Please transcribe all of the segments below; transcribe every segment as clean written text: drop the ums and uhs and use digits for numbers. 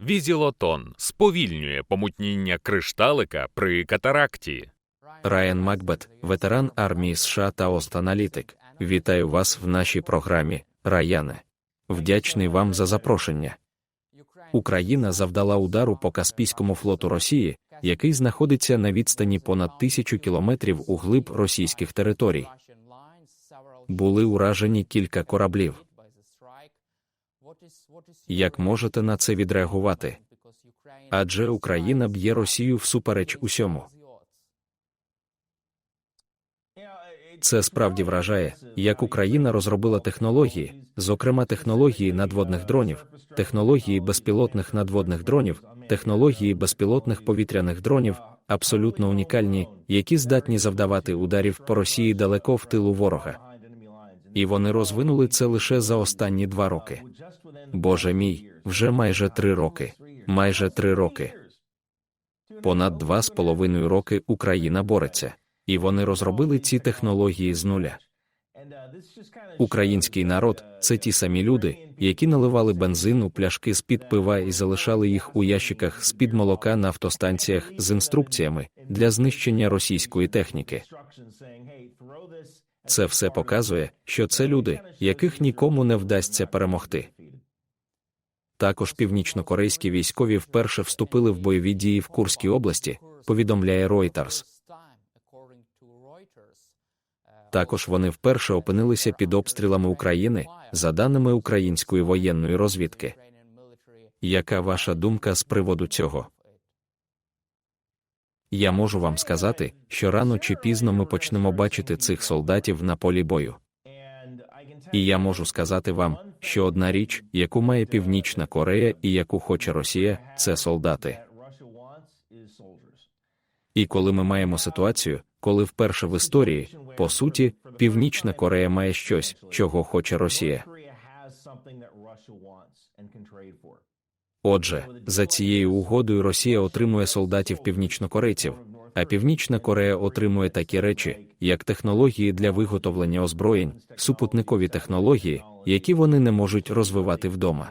Візілотон сповільнює помутніння кришталика при катаракті. Райан Макбет, ветеран армії США та ост-аналітик. Вітаю вас в нашій програмі, Раяне. Вдячний вам за запрошення. Україна завдала удару по Каспійському флоту Росії, який знаходиться на відстані понад 1000 кілометрів у глиб російських територій. Були уражені кілька кораблів. Як можете на це відреагувати? Адже Україна б'є Росію всупереч усьому. Це справді вражає, як Україна розробила технології, зокрема технології надводних дронів, технології безпілотних надводних дронів, технології безпілотних повітряних дронів, абсолютно унікальні, які здатні завдавати ударів по Росії далеко в тилу ворога. І вони розвинули це лише за останні 2 роки. Боже мій, вже майже 3 роки. Майже 3 роки. Понад 2,5 роки Україна бореться. І вони розробили ці технології з нуля. Український народ – це ті самі люди, які наливали бензин у пляшки з-під пива і залишали їх у ящиках з-під молока на автостанціях з інструкціями для знищення російської техніки. Це все показує, що це люди, яких нікому не вдасться перемогти. Також північнокорейські військові вперше вступили в бойові дії в Курській області, повідомляє Reuters. Також вони вперше опинилися під обстрілами України, за даними української воєнної розвідки. Яка ваша думка з приводу цього? Я можу вам сказати, що рано чи пізно ми почнемо бачити цих солдатів на полі бою. І я можу сказати вам, що одна річ, яку має Північна Корея і яку хоче Росія, це солдати. І коли ми маємо ситуацію, коли вперше в історії, по суті, Північна Корея має щось, чого хоче Росія. Отже, за цією угодою Росія отримує солдатів-північнокорейців, а Північна Корея отримує такі речі, як технології для виготовлення озброєнь, супутникові технології, які вони не можуть розвивати вдома.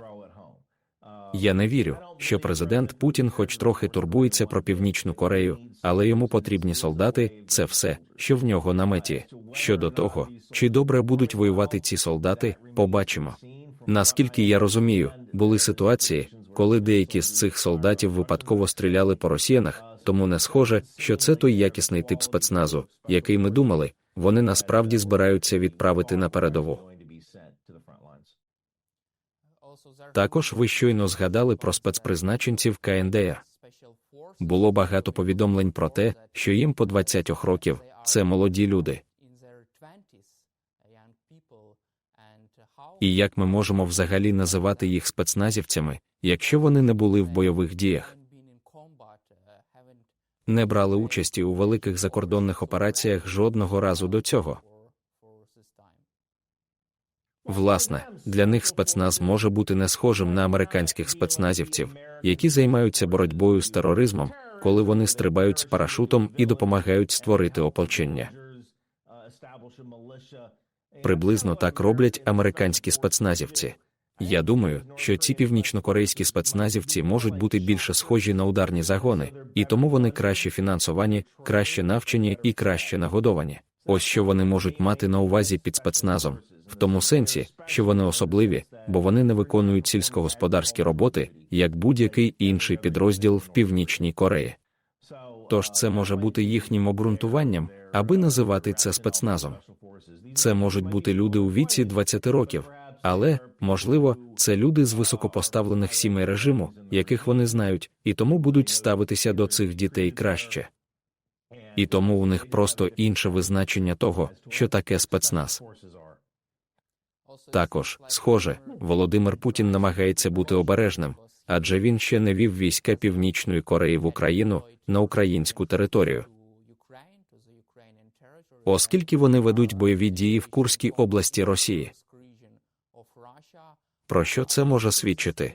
Я не вірю, що президент Путін хоч трохи турбується про Північну Корею, але йому потрібні солдати – це все, що в нього на меті. Щодо того, чи добре будуть воювати ці солдати, побачимо. Наскільки я розумію, були ситуації, коли деякі з цих солдатів випадково стріляли по росіянах, тому не схоже, що це той якісний тип спецназу, який ми думали, вони насправді збираються відправити на передову. Також ви щойно згадали про спецпризначенців КНДР. Було багато повідомлень про те, що їм по 20 років – це молоді люди. І як ми можемо взагалі називати їх спецназівцями, якщо вони не були в бойових діях? Не брали участі у великих закордонних операціях жодного разу до цього. Власне, для них спецназ може бути не схожим на американських спецназівців, які займаються боротьбою з тероризмом, коли вони стрибають з парашутом і допомагають створити ополчення. Приблизно так роблять американські спецназівці. Я думаю, що ці північнокорейські спецназівці можуть бути більше схожі на ударні загони, і тому вони краще фінансовані, краще навчені і краще нагодовані. Ось що вони можуть мати на увазі під спецназом. В тому сенсі, що вони особливі, бо вони не виконують сільськогосподарські роботи, як будь-який інший підрозділ в Північній Кореї. Тож це може бути їхнім обґрунтуванням, аби називати це спецназом. Це можуть бути люди у віці 20 років, але, можливо, це люди з високопоставлених сімей режиму, яких вони знають, і тому будуть ставитися до цих дітей краще. І тому у них просто інше визначення того, що таке спецназ. Також, схоже, Володимир Путін намагається бути обережним, адже він ще не вів війська Північної Кореї в Україну, на українську територію. Оскільки вони ведуть бойові дії в Курській області Росії. Про що це може свідчити?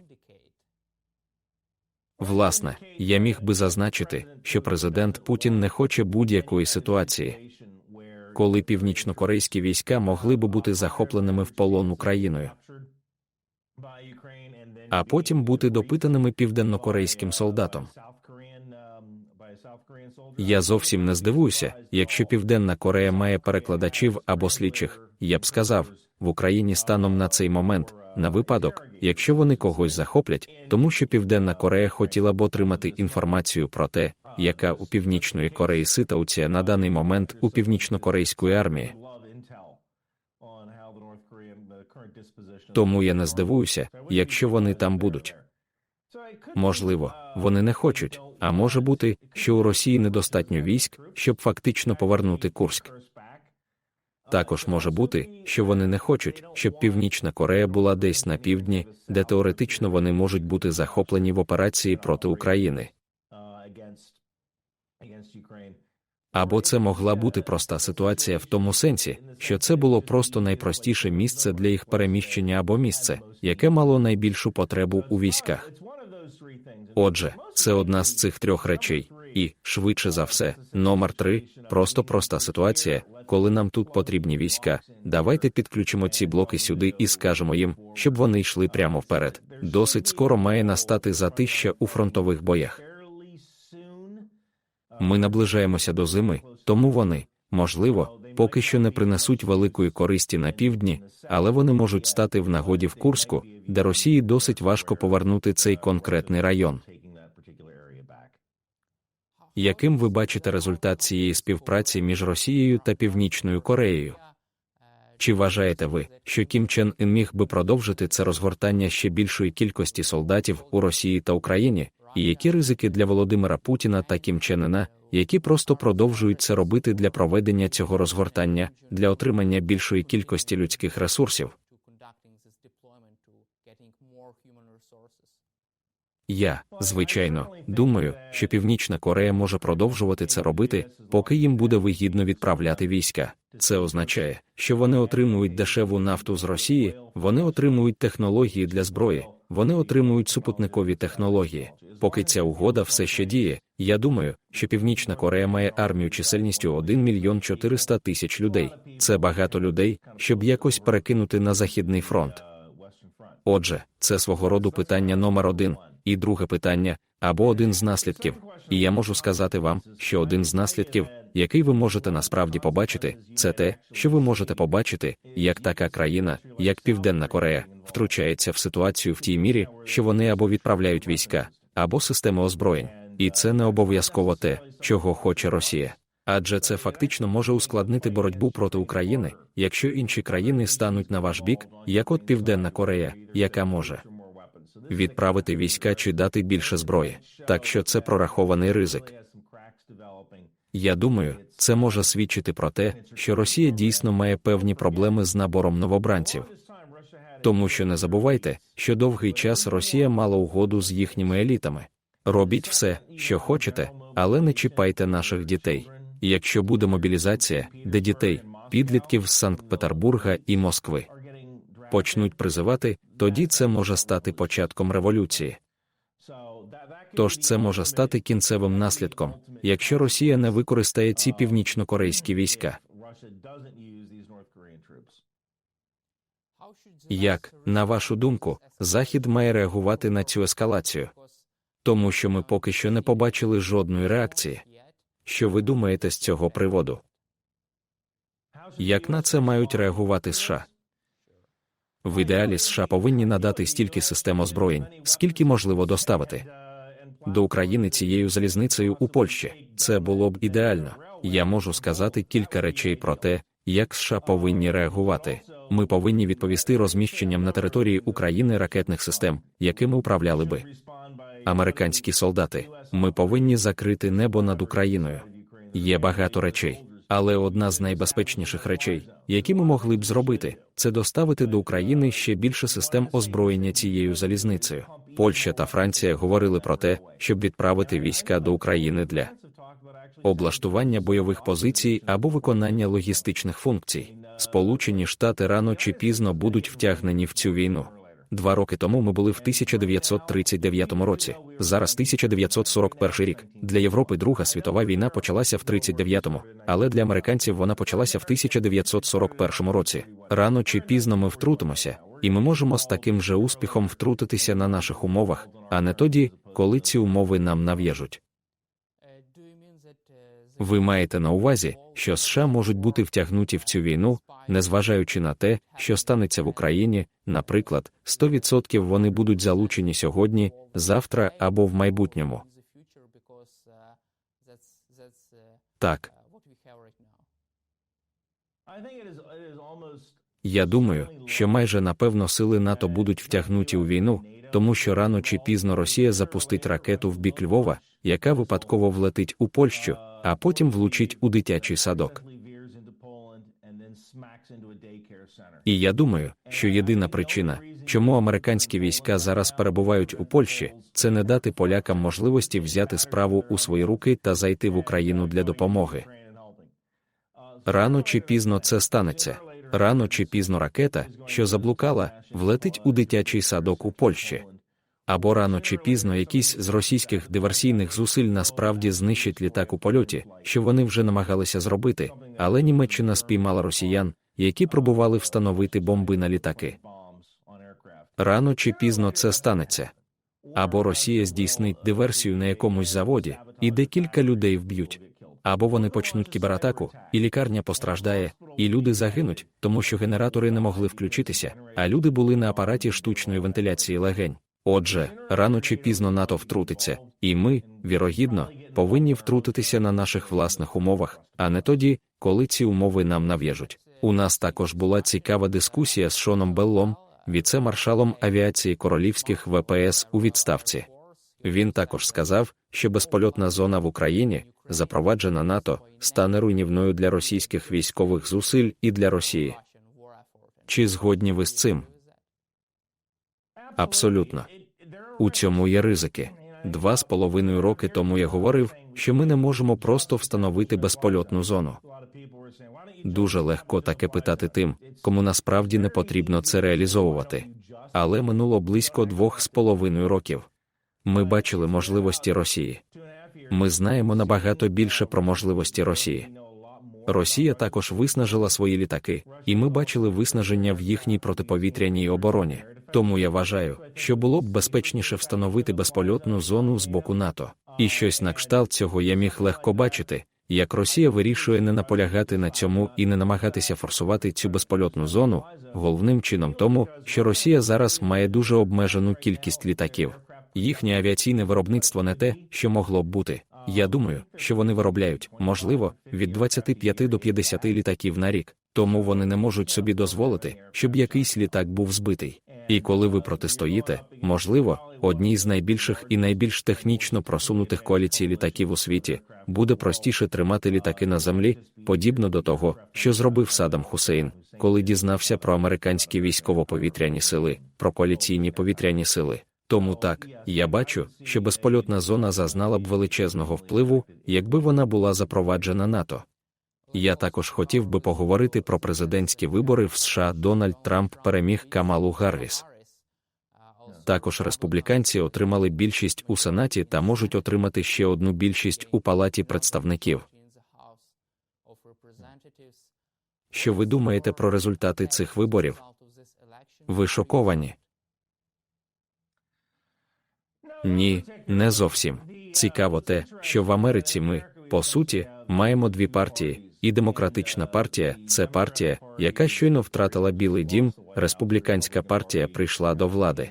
Власне, я міг би зазначити, що президент Путін не хоче будь-якої ситуації, коли північнокорейські війська могли б бути захопленими в полон Україною. а потім бути допитаними південнокорейським солдатом. Я зовсім не здивуюся, якщо Південна Корея має перекладачів або слідчих, я б сказав, в Україні станом на цей момент, на випадок, якщо вони когось захоплять, тому що Південна Корея хотіла б отримати інформацію про те, яка у Північної Кореї ситуація на даний момент у північнокорейської армії. Тому я не здивуюся, якщо вони там будуть. Можливо, вони не хочуть, а може бути, що у Росії недостатньо військ, щоб фактично повернути Курськ. Також може бути, що вони не хочуть, щоб Північна Корея була десь на півдні, де теоретично вони можуть бути захоплені в операції проти України. Або це могла бути проста ситуація в тому сенсі, що це було просто найпростіше місце для їх переміщення або місце, яке мало найбільшу потребу у військах. Отже, це одна з цих трьох речей. І, швидше за все, номер 3 – просто проста ситуація, коли нам тут потрібні війська, давайте підключимо ці блоки сюди і скажемо їм, щоб вони йшли прямо вперед. Досить скоро має настати затища у фронтових боях. Ми наближаємося до зими, тому вони, можливо, поки що не принесуть великої користі на півдні, але вони можуть стати в нагоді в Курську, де Росії досить важко повернути цей конкретний район. Яким ви бачите результат цієї співпраці між Росією та Північною Кореєю? Чи вважаєте ви, що Кім Чен Ін міг би продовжити це розгортання ще більшої кількості солдатів у Росії та Україні? І які ризики для Володимира Путіна та Кім Чен Іна, які просто продовжують це робити для проведення цього розгортання, для отримання більшої кількості людських ресурсів? Я, звичайно, думаю, що Північна Корея може продовжувати це робити, поки їм буде вигідно відправляти війська. Це означає, що вони отримують дешеву нафту з Росії, вони отримують технології для зброї, вони отримують супутникові технології. Поки ця угода все ще діє, я думаю, що Північна Корея має армію чисельністю 1 мільйон 400 тисяч людей. Це багато людей, щоб якось перекинути на Західний фронт. Отже, це свого роду питання номер 1. І друге питання, або один з наслідків. І я можу сказати вам, що один з наслідків, який ви можете насправді побачити, це те, що ви можете побачити, як така країна, як Південна Корея, втручається в ситуацію в тій мірі, що вони або відправляють війська, або системи озброєнь. І це не обов'язково те, чого хоче Росія. Адже це фактично може ускладнити боротьбу проти України, якщо інші країни стануть на ваш бік, як от Південна Корея, яка може відправити війська чи дати більше зброї. Так що це прорахований ризик. Я думаю, це може свідчити про те, що Росія дійсно має певні проблеми з набором новобранців. Тому що не забувайте, що довгий час Росія мала угоду з їхніми елітами. Робіть все, що хочете, але не чіпайте наших дітей. Якщо буде мобілізація, де дітей, підлітків з Санкт-Петербурга і Москви почнуть призивати, тоді це може стати початком революції. Тож це може стати кінцевим наслідком, якщо Росія не використає ці північнокорейські війська. Як, на вашу думку, Захід має реагувати на цю ескалацію? Тому що ми поки що не побачили жодної реакції. Що ви думаєте з цього приводу? Як на це мають реагувати США? В ідеалі США повинні надати стільки систем озброєнь, скільки можливо доставити до України цією залізницею у Польщі. Це було б ідеально. Я можу сказати кілька речей про те, як США повинні реагувати. Ми повинні відповісти розміщенням на території України ракетних систем, якими управляли би американські солдати. Ми повинні закрити небо над Україною. Є багато речей. Але одна з найбезпечніших речей, які ми могли б зробити, це доставити до України ще більше систем озброєння цією залізницею. Польща та Франція говорили про те, щоб відправити війська до України для облаштування бойових позицій або виконання логістичних функцій. Сполучені Штати рано чи пізно будуть втягнені в цю війну. 2 роки тому ми були в 1939 році, зараз 1941 рік. Для Європи Друга світова війна почалася в 1939-му, але для американців вона почалася в 1941 році. Рано чи пізно ми втрутимося, і ми можемо з таким же успіхом втрутитися на наших умовах, а не тоді, коли ці умови нам нав'яжуть. Ви маєте на увазі, що США можуть бути втягнуті в цю війну, незважаючи на те, що станеться в Україні, наприклад, 100% вони будуть залучені сьогодні, завтра або в майбутньому. Так. Я думаю, що майже напевно сили НАТО будуть втягнуті у війну, тому що рано чи пізно Росія запустить ракету в бік Львова, яка випадково влетить у Польщу, а потім влучить у дитячий садок. І я думаю, що єдина причина, чому американські війська зараз перебувають у Польщі, це не дати полякам можливості взяти справу у свої руки та зайти в Україну для допомоги. Рано чи пізно це станеться. Рано чи пізно ракета, що заблукала, влетить у дитячий садок у Польщі. Або рано чи пізно якийсь з російських диверсійних зусиль насправді знищить літак у польоті, що вони вже намагалися зробити, але Німеччина спіймала росіян, які пробували встановити бомби на літаки. Рано чи пізно це станеться. Або Росія здійснить диверсію на якомусь заводі, і декілька людей вб'ють. Або вони почнуть кібератаку, і лікарня постраждає, і люди загинуть, тому що генератори не могли включитися, а люди були на апараті штучної вентиляції легень. Отже, рано чи пізно НАТО втрутиться, і ми, вірогідно, повинні втрутитися на наших власних умовах, а не тоді, коли ці умови нам нав'яжуть. У нас також була цікава дискусія з Шоном Беллом, віце-маршалом авіації королівських ВПС у відставці. Він також сказав, що безпольотна зона в Україні, запроваджена НАТО, стане руйнівною для російських військових зусиль і для Росії. Чи згодні ви з цим? Абсолютно. У цьому є ризики. 2,5 роки тому я говорив, що ми не можемо просто встановити безпольотну зону. Дуже легко таке питати тим, кому насправді не потрібно це реалізовувати. Але минуло близько 2,5 років. Ми бачили можливості Росії. Ми знаємо набагато більше про можливості Росії. Росія також виснажила свої літаки, і ми бачили виснаження в їхній протиповітряній обороні. Тому я вважаю, що було б безпечніше встановити безпольотну зону з боку НАТО. І щось на кшталт цього я міг легко бачити, як Росія вирішує не наполягати на цьому і не намагатися форсувати цю безпольотну зону, головним чином тому, що Росія зараз має дуже обмежену кількість літаків. Їхнє авіаційне виробництво не те, що могло б бути. Я думаю, що вони виробляють, можливо, від 25 до 50 літаків на рік, тому вони не можуть собі дозволити, щоб якийсь літак був збитий. І коли ви протистоїте, можливо, одній з найбільших і найбільш технічно просунутих коаліцій літаків у світі, буде простіше тримати літаки на землі, подібно до того, що зробив Саддам Хусейн, коли дізнався про американські військово-повітряні сили, про коаліційні повітряні сили. Тому так, я бачу, що безпольотна зона зазнала б величезного впливу, якби вона була запроваджена НАТО. Я також хотів би поговорити про президентські вибори в США. Дональд Трамп переміг Камалу Гарріс. Також республіканці отримали більшість у Сенаті та можуть отримати ще одну більшість у Палаті представників. Що ви думаєте про результати цих виборів? Ви шоковані? Ні, не зовсім. Цікаво те, що в Америці ми, по суті, маємо дві партії, і Демократична партія – це партія, яка щойно втратила Білий дім, Республіканська партія прийшла до влади.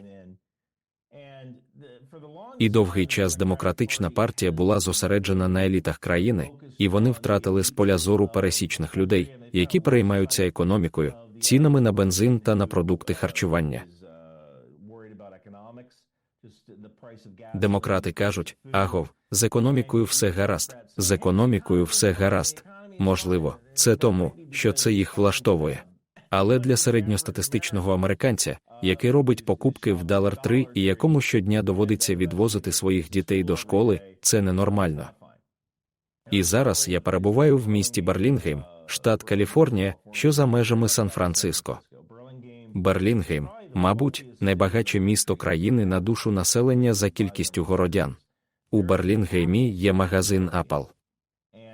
І довгий час Демократична партія була зосереджена на елітах країни, і вони втратили з поля зору пересічних людей, які переймаються економікою, цінами на бензин та на продукти харчування. Демократи кажуть, агов, з економікою все гаразд, з економікою все гаразд. Можливо, це тому, що це їх влаштовує. Але для середньостатистичного американця, який робить покупки в $3 і якому щодня доводиться відвозити своїх дітей до школи, це ненормально. І зараз я перебуваю в місті Берлінгейм, штат Каліфорнія, що за межами Сан-Франциско. Берлінгейм, мабуть, найбагатше місто країни на душу населення за кількістю городян. У Берлінгеймі є магазин Apple.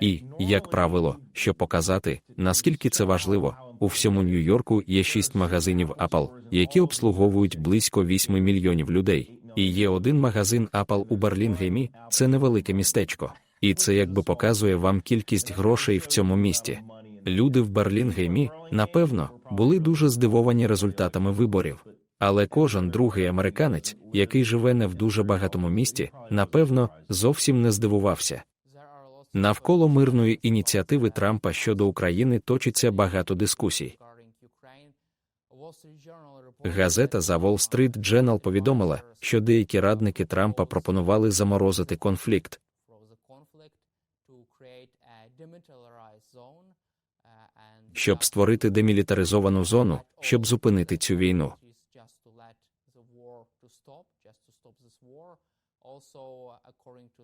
І, як правило, щоб показати, наскільки це важливо, У всьому Нью-Йорку є 6 магазинів Apple, які обслуговують близько 8 мільйонів людей. І є один магазин Apple у Берлінгемі, це невелике містечко. І це якби показує вам кількість грошей в цьому місті. Люди в Берлінгемі, напевно, були дуже здивовані результатами виборів. Але кожен другий американець, який живе не в дуже багатому місті, напевно, зовсім не здивувався. Навколо мирної ініціативи Трампа щодо України точиться багато дискусій. Газета The Wall Street Journal повідомила, що деякі радники Трампа пропонували заморозити конфлікт. Щоб створити демілітаризовану зону, щоб зупинити цю війну.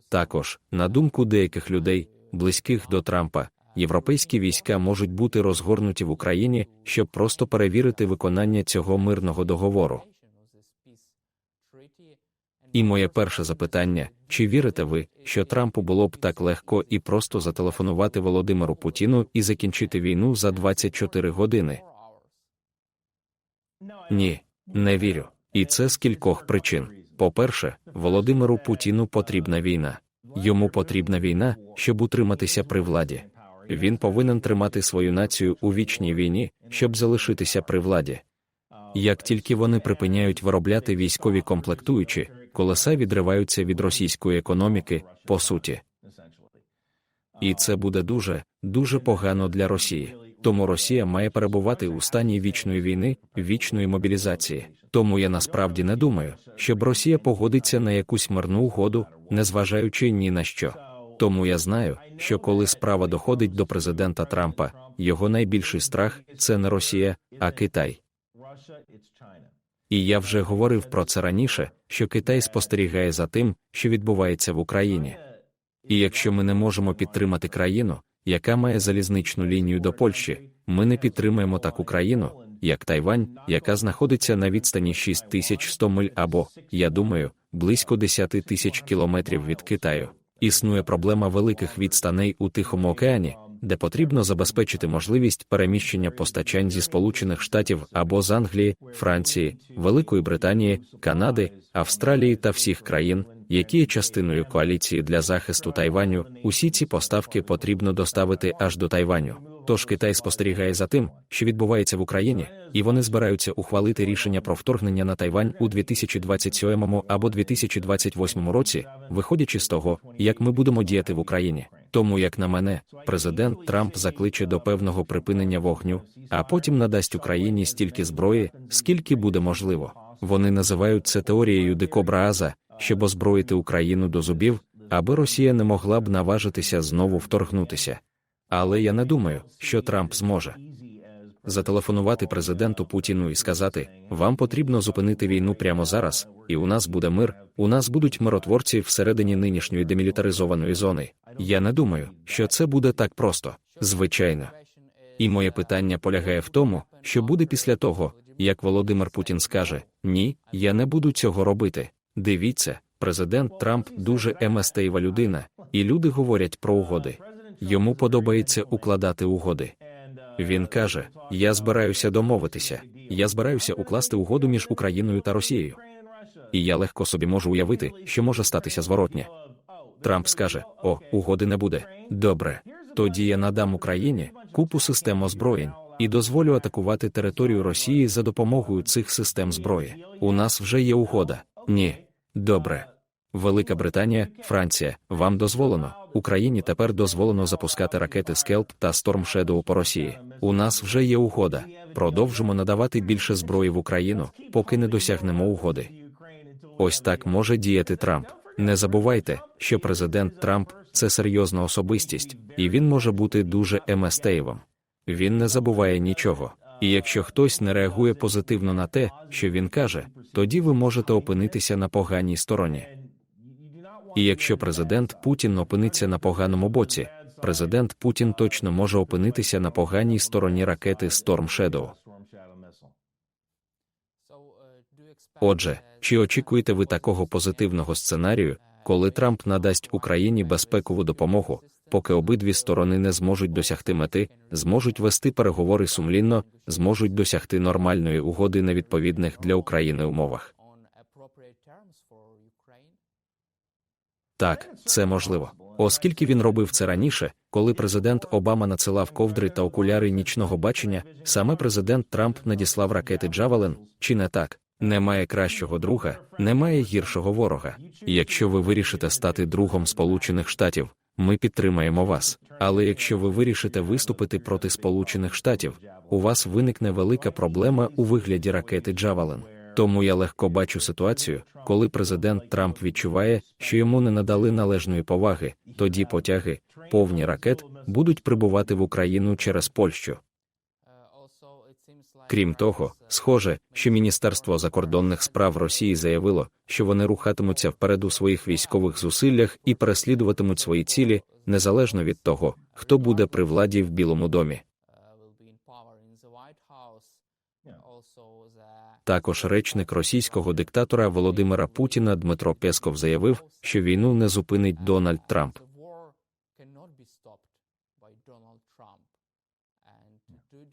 Також, на думку деяких людей, близьких до Трампа, європейські війська можуть бути розгорнуті в Україні, щоб просто перевірити виконання цього мирного договору. І моє перше запитання, чи вірите ви, що Трампу було б так легко і просто зателефонувати Володимиру Путіну і закінчити війну за 24 години? Ні, не вірю. І це з кількох причин. По-перше, Володимиру Путіну потрібна війна. Йому потрібна війна, щоб утриматися при владі. Він повинен тримати свою націю у вічній війні, щоб залишитися при владі. Як тільки вони припиняють виробляти військові комплектуючі, колеса відриваються від російської економіки, по суті. І це буде дуже, дуже погано для Росії. Тому Росія має перебувати у стані вічної війни, вічної мобілізації. Тому я насправді не думаю, щоб Росія погодиться на якусь мирну угоду, незважаючи ні на що. Тому я знаю, що коли справа доходить до президента Трампа, його найбільший страх – це не Росія, а Китай. І я вже говорив про це раніше, що Китай спостерігає за тим, що відбувається в Україні. І якщо ми не можемо підтримати країну, яка має залізничну лінію до Польщі, ми не підтримаємо таку країну, як Тайвань, яка знаходиться на відстані 6100 миль або, я думаю, близько 10 тисяч кілометрів від Китаю. Існує проблема великих відстаней у Тихому океані, де потрібно забезпечити можливість переміщення постачань зі Сполучених Штатів або з Англії, Франції, Великої Британії, Канади, Австралії та всіх країн, які є частиною коаліції для захисту Тайваню. Усі ці поставки потрібно доставити аж до Тайваню. Тож Китай спостерігає за тим, що відбувається в Україні, і вони збираються ухвалити рішення про вторгнення на Тайвань у 2027 або 2028 році, виходячи з того, як ми будемо діяти в Україні. Тому, як на мене, президент Трамп закличе до певного припинення вогню, а потім надасть Україні стільки зброї, скільки буде можливо. Вони називають це теорією Декобра Аза, щоб озброїти Україну до зубів, аби Росія не могла б наважитися знову вторгнутися. Але я не думаю, що Трамп зможе зателефонувати президенту Путіну і сказати: «Вам потрібно зупинити війну прямо зараз, і у нас буде мир, у нас будуть миротворці всередині нинішньої демілітаризованої зони». Я не думаю, що це буде так просто, звичайно. І моє питання полягає в тому, що буде після того, як Володимир Путін скаже: «Ні, я не буду цього робити». Дивіться, президент Трамп дуже мстива людина, і люди говорять про угоди. Йому подобається укладати угоди. Він каже: «Я збираюся домовитися, я збираюся укласти угоду між Україною та Росією». І я легко собі можу уявити, що може статися зворотнє. Трамп скаже: «О, угоди не буде. Добре. Тоді я надам Україні купу систем озброєнь і дозволю атакувати територію Росії за допомогою цих систем зброї. У нас вже є угода». Ні. Добре. Велика Британія, Франція, вам дозволено. Україні тепер дозволено запускати ракети Scalp та Storm Shadow по Росії. У нас вже є угода. Продовжимо надавати більше зброї в Україну, поки не досягнемо угоди. Ось так може діяти Трамп. Не забувайте, що президент Трамп – це серйозна особистість, і він може бути дуже мстивим. Він не забуває нічого. І якщо хтось не реагує позитивно на те, що він каже, тоді ви можете опинитися на поганій стороні. І якщо президент Путін опиниться на поганому боці, президент Путін точно може опинитися на поганій стороні ракети Storm Shadow. Отже, чи очікуєте ви такого позитивного сценарію, коли Трамп надасть Україні безпекову допомогу, поки обидві сторони не зможуть досягти мети, зможуть вести переговори сумлінно, зможуть досягти нормальної угоди на відповідних для України умовах. Так, це можливо. Оскільки він робив це раніше, коли президент Обама надсилав ковдри та окуляри нічного бачення, саме президент Трамп надіслав ракети «Джавелин», чи не так? Немає кращого друга, немає гіршого ворога. Якщо ви вирішите стати другом Сполучених Штатів, ми підтримаємо вас. Але якщо ви вирішите виступити проти Сполучених Штатів, у вас виникне велика проблема у вигляді ракети «Джавелин». Тому я легко бачу ситуацію, коли президент Трамп відчуває, що йому не надали належної поваги, тоді потяги, повні ракет, будуть прибувати в Україну через Польщу. Крім того, схоже, що Міністерство закордонних справ Росії заявило, що вони рухатимуться вперед у своїх військових зусиллях і переслідуватимуть свої цілі, незалежно від того, хто буде при владі в Білому домі. Також речник російського диктатора Володимира Путіна Дмитро Песков заявив, що війну не зупинить Дональд Трамп.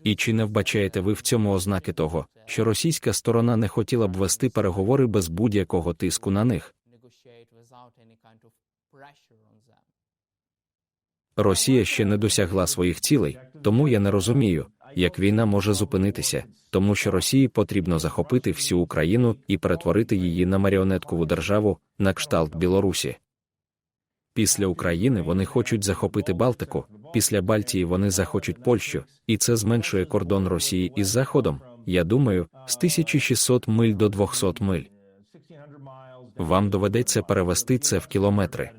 І чи не вбачаєте ви в цьому ознаки того, що російська сторона не хотіла б вести переговори без будь-якого тиску на них? Росія ще не досягла своїх цілей, тому я не розумію, як війна може зупинитися, тому що Росії потрібно захопити всю Україну і перетворити її на маріонеткову державу, на кшталт Білорусі. Після України вони хочуть захопити Балтику, після Балтії вони захочуть Польщу, і це зменшує кордон Росії із Заходом, я думаю, з 1600 миль до 200 миль. Вам доведеться перевести це в кілометри.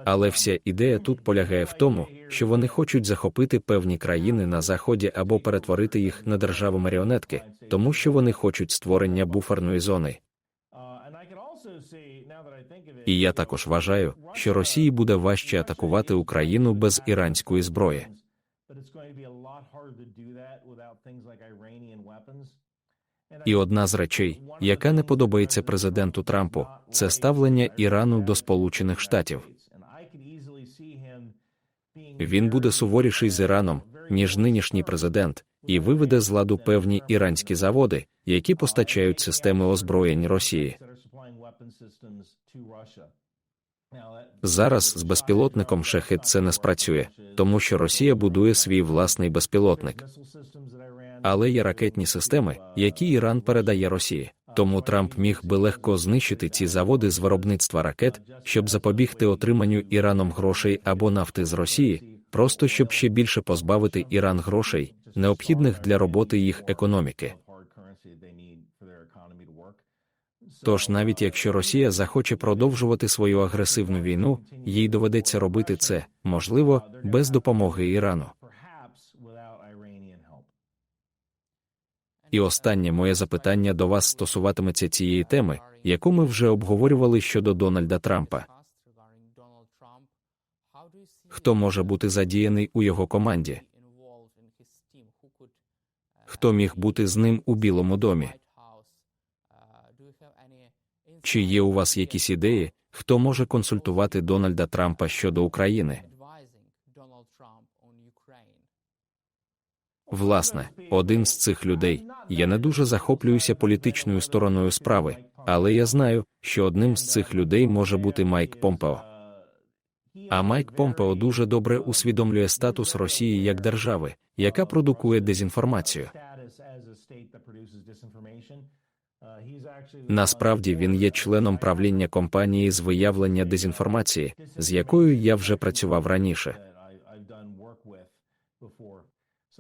Але вся ідея тут полягає в тому, що вони хочуть захопити певні країни на Заході або перетворити їх на держави-маріонетки, тому що вони хочуть створення буферної зони. І я також вважаю, що Росії буде важче атакувати Україну без іранської зброї. І одна з речей, яка не подобається президенту Трампу, це ставлення Ірану до Сполучених Штатів. Він буде суворіший з Іраном, ніж нинішній президент, і виведе з ладу певні іранські заводи, які постачають системи озброєнь Росії. Зараз з безпілотником «Шахед» це не спрацює, тому що Росія будує свій власний безпілотник. Але є ракетні системи, які Іран передає Росії. Тому Трамп міг би легко знищити ці заводи з виробництва ракет, щоб запобігти отриманню Іраном грошей або нафти з Росії, просто щоб ще більше позбавити Іран грошей, необхідних для роботи їх економіки. Тож навіть якщо Росія захоче продовжувати свою агресивну війну, їй доведеться робити це, можливо, без допомоги Ірану. І останнє моє запитання до вас стосуватиметься цієї теми, яку ми вже обговорювали щодо Дональда Трампа. Хто може бути задіяний у його команді? Хто міг бути з ним у Білому домі? Чи є у вас якісь ідеї, хто може консультувати Дональда Трампа щодо України? Власне, один з цих людей, я не дуже захоплююся політичною стороною справи, але я знаю, що одним з цих людей може бути Майк Помпео. А Майк Помпео дуже добре усвідомлює статус Росії як держави, яка продукує дезінформацію. Насправді він є членом правління компанії з виявлення дезінформації, з якою я вже працював раніше.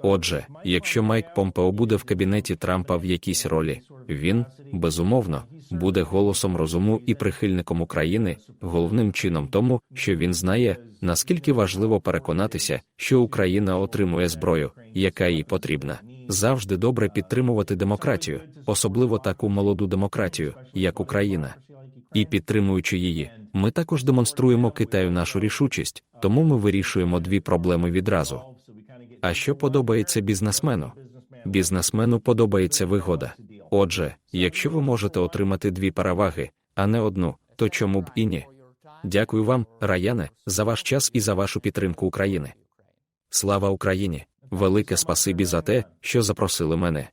Отже, якщо Майк Помпео буде в кабінеті Трампа в якійсь ролі, він, безумовно, буде голосом розуму і прихильником України, головним чином тому, що він знає, наскільки важливо переконатися, що Україна отримує зброю, яка їй потрібна. Завжди добре підтримувати демократію, особливо таку молоду демократію, як Україна. І підтримуючи її, ми також демонструємо Китаю нашу рішучість, тому ми вирішуємо дві проблеми відразу. А що подобається бізнесмену? Бізнесмену подобається вигода. Отже, якщо ви можете отримати дві переваги, а не одну, то чому б і ні? Дякую вам, Раяне, за ваш час і за вашу підтримку України. Слава Україні! Велике спасибі за те, що запросили мене.